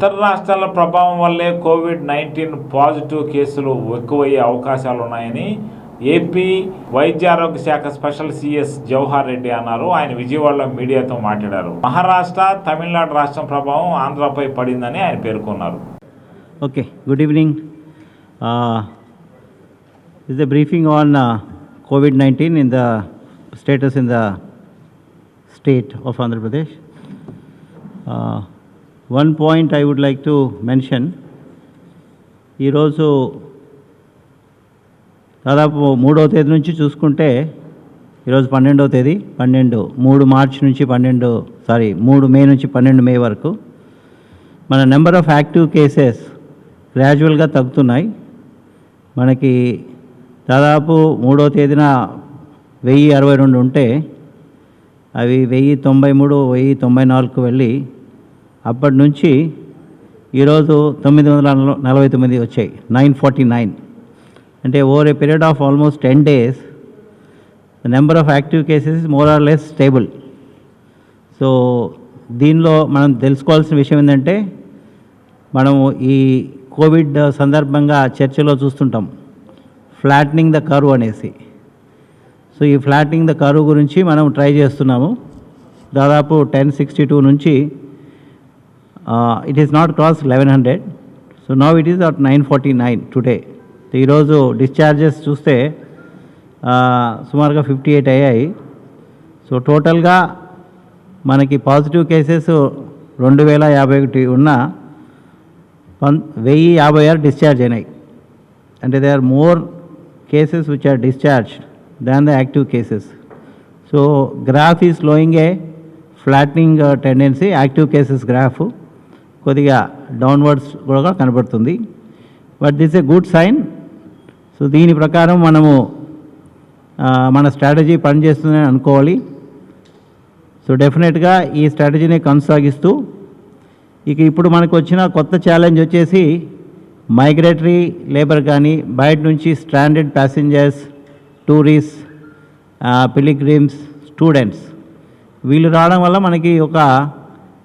ఇతర రాష్ట్రాల ప్రభావం వల్లే కోవిడ్-19 పాజిటివ్ కేసులు ఎక్కువయ్యే అవకాశాలు ఉన్నాయని ఏపీ వైద్య ఆరోగ్య శాఖ స్పెషల్ సిఎస్ జవహర్ రెడ్డి అన్నారు. ఆయన విజయవాడలో మీడియాతో మాట్లాడారు. మహారాష్ట్ర, తమిళనాడు రాష్ట్రం ప్రభావం ఆంధ్రపై పడిందని ఆయన పేర్కొన్నారు. Okay, good evening. This is a briefing on COVID-19 in the status in the state of Andhra Pradesh. One point I would like to mention, ఈరోజు దాదాపు 3వ తేదీ నుంచి చూసుకుంటే ఈరోజు 12వ తేదీ 3 మార్చ్ నుంచి 3 మే నుంచి 12 మే వరకు మన నెంబర్ ఆఫ్ యాక్టివ్ కేసెస్ గ్రాడ్యువల్గా తగ్గుతున్నాయి. మనకి దాదాపు 3వ తేదీన 1062 ఉంటే అవి 1093, 1094 వెళ్ళి అప్పటి నుంచి ఈరోజు 949 వచ్చాయి, 949. అంటే over a period of almost 10 days the number of active cases is more or less stable. So దీనిలో మనం తెలుసుకోవాల్సిన విషయం ఏంటంటే, మనము ఈ కోవిడ్ సందర్భంగా చర్చలో చూస్తుంటాం ఫ్లాట్నింగ్ ద కర్వ్ అనేసి. సో ఈ ఫ్లాట్నింగ్ ద కర్వ్ గురించి మనం ట్రై చేస్తున్నాము. దాదాపు 1062 నుంచి it is not cross 1100. So now it is at 949 today. ఈరోజు డిశ్చార్జెస్ చూస్తే సుమారుగా 58 అయ్యాయి. సో టోటల్గా మనకి పాజిటివ్ కేసెస్ 2051 ఉన్న 1056 డిశ్చార్జ్ అయినాయి. అంటే they are more cases which are discharged than the active cases. So graph is showing a flattening tendency. Active cases graph కొద్దిగా డౌన్వర్డ్స్ కూడా కనబడుతుంది. But this a good sign. So దీని ప్రకారం మనము మన స్ట్రాటజీ పనిచేస్తుందని అనుకోవాలి. సో డెఫినెట్గా ఈ స్ట్రాటజీని కొనసాగిస్తూ ఇప్పుడు మనకు వచ్చిన కొత్త ఛాలెంజ్ వచ్చేసి మైగ్రేటరీ లేబర్ కానీ, బయట నుంచి stranded passengers, tourist, pilgrims, students వీళ్ళు రావడం వల్ల మనకి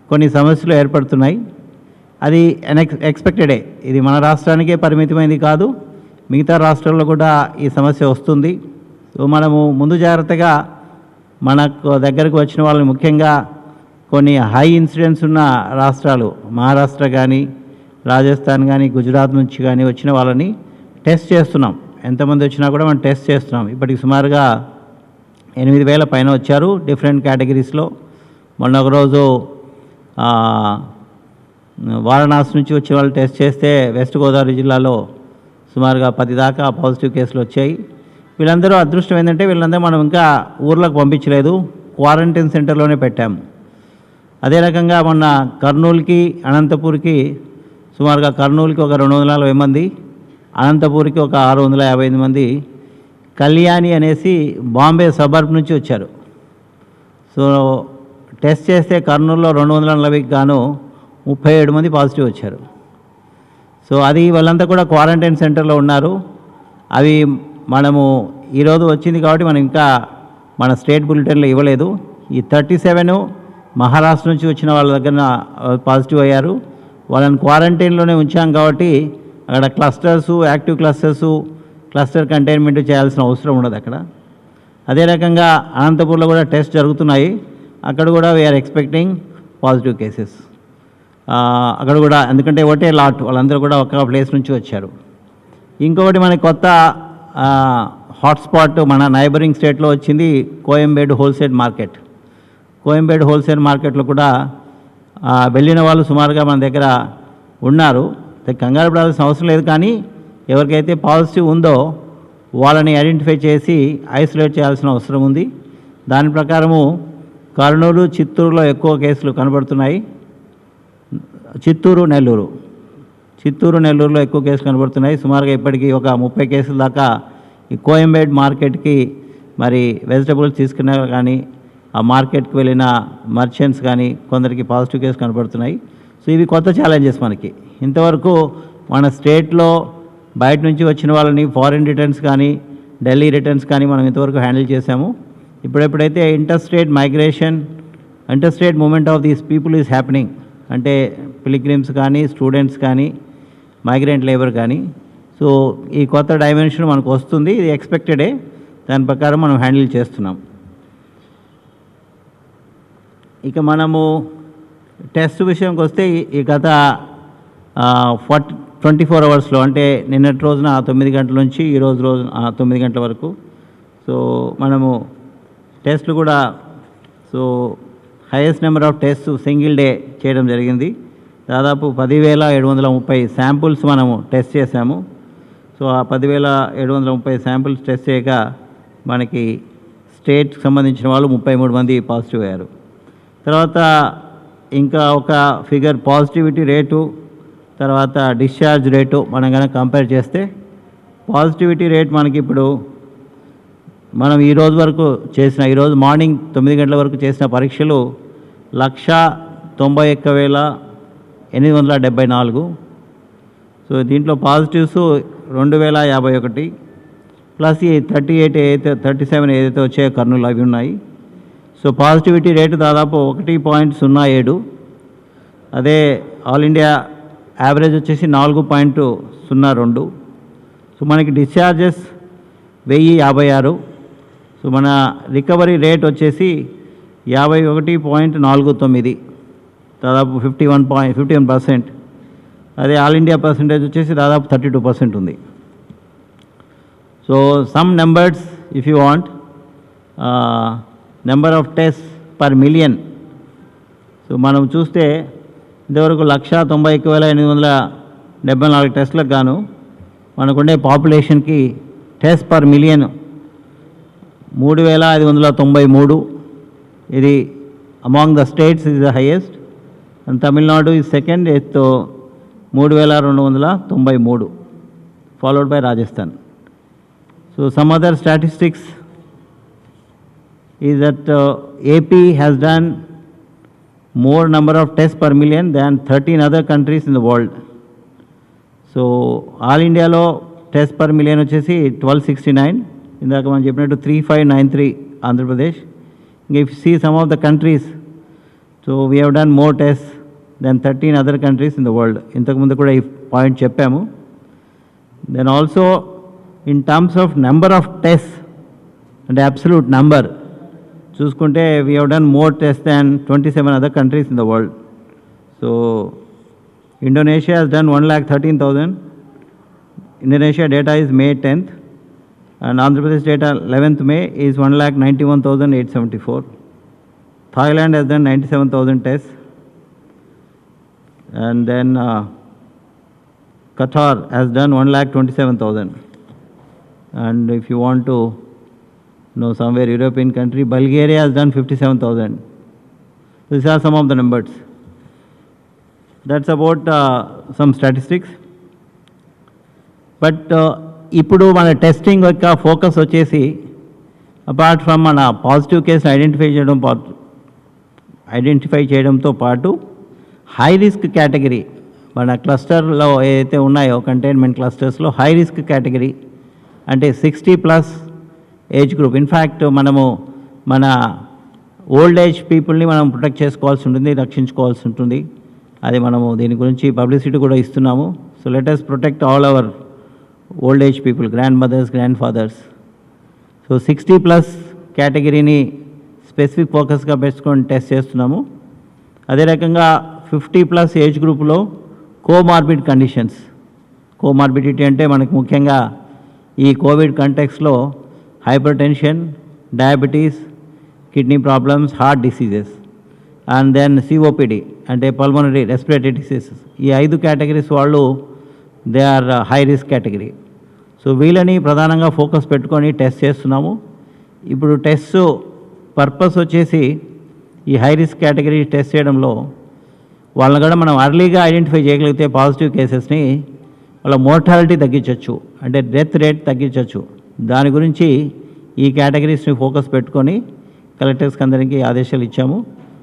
కొన్ని సమస్యలు ఏర్పడుతున్నాయి. అది ఎక్స్పెక్టెడే. ఇది మన రాష్ట్రానికే పరిమితమైనది కాదు, మిగతా రాష్ట్రాల్లో కూడా ఈ సమస్య వస్తుంది. సో మనము ముందు జాగ్రత్తగా మనకు దగ్గరకు వచ్చిన వాళ్ళని, ముఖ్యంగా కొన్ని హై ఇన్సిడెన్స్ ఉన్న రాష్ట్రాలు, మహారాష్ట్ర కానీ, రాజస్థాన్ కానీ, గుజరాత్ నుంచి కానీ వచ్చిన వాళ్ళని టెస్ట్ చేస్తున్నాం. ఎంతమంది వచ్చినా కూడా మనం టెస్ట్ చేస్తున్నాం. ఇప్పటికి సుమారుగా 8000 పైన వచ్చారు డిఫరెంట్ కేటగిరీస్లో. మొన్న ఒకరోజు వారణాసి నుంచి వచ్చే వాళ్ళు టెస్ట్ చేస్తే వెస్ట్ గోదావరి జిల్లాలో సుమారుగా 10 దాకా పాజిటివ్ కేసులు వచ్చాయి. వీళ్ళందరూ అదృష్టం ఏంటంటే వీళ్ళందరూ మనం ఇంకా ఊర్లకు పంపించలేదు, క్వారంటైన్ సెంటర్లోనే పెట్టాము. అదే రకంగా మొన్న కర్నూలుకి, అనంతపూర్కి సుమారుగా కర్నూలుకి ఒక 240 మంది, అనంతపూర్కి ఒక 658 మంది, కళ్యాణి అనేసి బాంబే సబర్బ్ నుంచి వచ్చారు. సో టెస్ట్ చేస్తే కర్నూలులో 240కి గాను 37 మంది పాజిటివ్ వచ్చారు. సో అది వాళ్ళంతా కూడా క్వారంటైన్ సెంటర్లో ఉన్నారు. అవి మనము ఈరోజు వచ్చింది కాబట్టి మనం ఇంకా మన స్టేట్ బులెటిన్లో ఇవ్వలేదు. ఈ 37 మహారాష్ట్ర నుంచి వచ్చిన వాళ్ళ దగ్గర పాజిటివ్ అయ్యారు. వాళ్ళని క్వారంటైన్లోనే ఉంచాం కాబట్టి అక్కడ క్లస్టర్సు, యాక్టివ్ క్లస్టర్సు, క్లస్టర్ కంటైన్మెంట్ చేయాల్సిన అవసరం ఉండదు అక్కడ. అదే రకంగా అనంతపూర్లో కూడా టెస్ట్ జరుగుతున్నాయి. అక్కడ కూడా వీఆర్ ఎక్స్పెక్టింగ్ పాజిటివ్ కేసెస్ అక్కడ కూడా, ఎందుకంటే ఒకటే లాట్, వాళ్ళందరూ కూడా ఒక ప్లేస్ నుంచి వచ్చారు. ఇంకొకటి మనకి కొత్త హాట్స్పాట్ మన నైబరింగ్ స్టేట్లో వచ్చింది, Koyambedu wholesale market. Koyambedu wholesale మార్కెట్లో కూడా వెళ్ళిన వాళ్ళు సుమారుగా మన దగ్గర ఉన్నారు. కంగారు పడాల్సిన అవసరం లేదు, కానీ ఎవరికైతే పాజిటివ్ ఉందో వాళ్ళని ఐడెంటిఫై చేసి ఐసోలేట్ చేయాల్సిన అవసరం ఉంది. దాని ప్రకారము కర్నూలు, చిత్తూరులో ఎక్కువ కేసులు కనబడుతున్నాయి. చిత్తూరు, నెల్లూరులో ఎక్కువ కేసులు కనబడుతున్నాయి. సుమారుగా ఇప్పటికీ ఒక 30 కేసుల దాకా ఈ కోయంబేడ్ మార్కెట్కి మరి వెజిటబుల్స్ తీసుకున్న కానీ, ఆ మార్కెట్కి వెళ్ళిన మర్చెంట్స్ కానీ కొందరికి పాజిటివ్ కేసు కనబడుతున్నాయి. సో ఇవి కొత్త ఛాలెంజెస్ మనకి. ఇంతవరకు మన స్టేట్లో బయట నుంచి వచ్చిన వాళ్ళని, ఫారిన్ రిటర్న్స్ కానీ, ఢిల్లీ రిటర్న్స్ కానీ మనం ఇంతవరకు హ్యాండిల్ చేశాము. ఇప్పుడెప్పుడైతే inter state migration, inter state movement of these people is happening, అంటే పిలిగ్రిమ్స్ కానీ, స్టూడెంట్స్ కానీ, మైగ్రెంట్ లేబర్ కానీ. సో ఈ కొత్త డైమెన్షన్ మనకు వస్తుంది, ఇది ఎక్స్పెక్టెడే, దాని ప్రకారం మనం హ్యాండిల్ చేస్తున్నాం. ఇక మనము టెస్ట్ విషయంకి వస్తే ఈ గత 24 అవర్స్లో, అంటే నిన్నటి రోజున 9 గంటల నుంచి ఈరోజు రోజు 9 గంటల వరకు సో మనము టెస్ట్లు కూడా so highest number of test single day చేయడం జరిగింది. దాదాపు 10,730 శాంపుల్స్ మనము టెస్ట్ చేశాము. సో ఆ 10,730 శాంపుల్స్ టెస్ట్ చేయక మనకి స్టేట్కి సంబంధించిన వాళ్ళు 33 మంది పాజిటివ్ అయ్యారు. తర్వాత ఇంకా ఒక ఫిగర్ పాజిటివిటీ రేటు, తర్వాత డిశ్చార్జ్ రేటు మనం కనుక కంపేర్ చేస్తే పాజిటివిటీ రేట్ మనకి ఇప్పుడు మనం ఈరోజు వరకు చేసిన, ఈరోజు మార్నింగ్ 9 గంటల వరకు చేసిన పరీక్షలు 191,874. సో దీంట్లో పాజిటివ్స్ 2,051 ప్లస్ ఈ 37 ఏదైతే వచ్చాయో కర్నూలు అవి ఉన్నాయి. సో పాజిటివిటీ రేటు దాదాపు 1.07. అదే ఆల్ ఇండియా యావరేజ్ వచ్చేసి 4.02. సో మనకి డిశ్చార్జెస్ 1056. సో మన రికవరీ రేట్ వచ్చేసి 51.49, దాదాపు 51%. అదే ఆల్ ఇండియా పర్సంటేజ్ వచ్చేసి దాదాపు 32% ఉంది. So some numbers if you want, number of test per million. So మనం చూస్తే ఇంతవరకు 191,874 టెస్ట్లకు గాను మనకుండే పాపులేషన్కి టెస్ట్ పర్ మిలియన్ 3,593. ఇది among the states is the highest, and Tamil Nadu is second ఎత్ 3,293, followed by Rajasthan. So some other statistics is that AP has done more number of tests per million than 13 other countries in the world. So all India lo test per million వచ్చేసి 1269, ఇందాక మనం చెప్పినట్టు 3593 Andhra Pradesh. If you see some of the countries, so we have done more tests than 13 other countries in the world. ఇంతకు ముందు కూడా ఈ point చెప్పాము. Then also in terms of number of tests and absolute number చూసుకుంటే we have done more tests than 27 other countries in the world. So Indonesia has done 1,13,000. Indonesia data is May 10th, and Andhra Pradesh data 11th May is 1,91,874. Thailand has done 97,000 tests, and then Qatar has done 1,27,000. And if you want to know somewhere European country, Bulgaria has done 57,000. These are some of the numbers. That's about some statistics. But ఇప్పుడు మన testing యొక్క focus వచ్చేసి apart from మన positive కేసులు identify చేయడంతో పాటు high risk category మన క్లస్టర్లో ఏదైతే ఉన్నాయో కంటైన్మెంట్ క్లస్టర్స్లో హై రిస్క్ కేటగిరీ అంటే 60+ ఏజ్ గ్రూప్. ఇన్ఫ్యాక్ట్ మనము మన ఓల్డ్ ఏజ్ పీపుల్ని మనం ప్రొటెక్ట్ చేసుకోవాల్సి ఉంటుంది, రక్షించుకోవాల్సి ఉంటుంది. అది మనము దీని గురించి పబ్లిసిటీ కూడా ఇస్తున్నాము. So let us protect all our old age people, grand mothers, grand fathers. So 60+ కేటగిరీని స్పెసిఫిక్ ఫోకస్గా పెట్టుకొని టెస్ట్ చేస్తున్నాము. అదే రకంగా 50+ ఏజ్ గ్రూప్లో కోమార్బిడ్ కండిషన్స్, కోమార్బిడిటీ అంటే మనకు ముఖ్యంగా ఈ కోవిడ్ కంటెక్స్లో hyper tension, diabetes, kidney problems, heart diseases, and then COPD అంటే పల్మనరీ రెస్పిరేటరీ డిసీజెస్. ఈ 5 కేటగిరీస్ వాళ్ళు they are high risk category. So వీళ్ళని ప్రధానంగా ఫోకస్ పెట్టుకొని టెస్ట్ చేస్తున్నాము. ఇప్పుడు టెస్ట్ పర్పస్ వచ్చేసి ఈ హై రిస్క్ కేటగిరీ టెస్ట్ చేయడంలో వాళ్ళని కూడా మనం అర్లీగా ఐడెంటిఫై చేయగలిగితే పాజిటివ్ కేసెస్ని వాళ్ళ మోర్టాలిటీ తగ్గించవచ్చు, అంటే డెత్ రేట్ తగ్గించవచ్చు. దాని గురించి ఈ కేటగిరీస్ని ఫోకస్ పెట్టుకొని కలెక్టర్స్కి అందరికీ ఆదేశాలు ఇచ్చాము.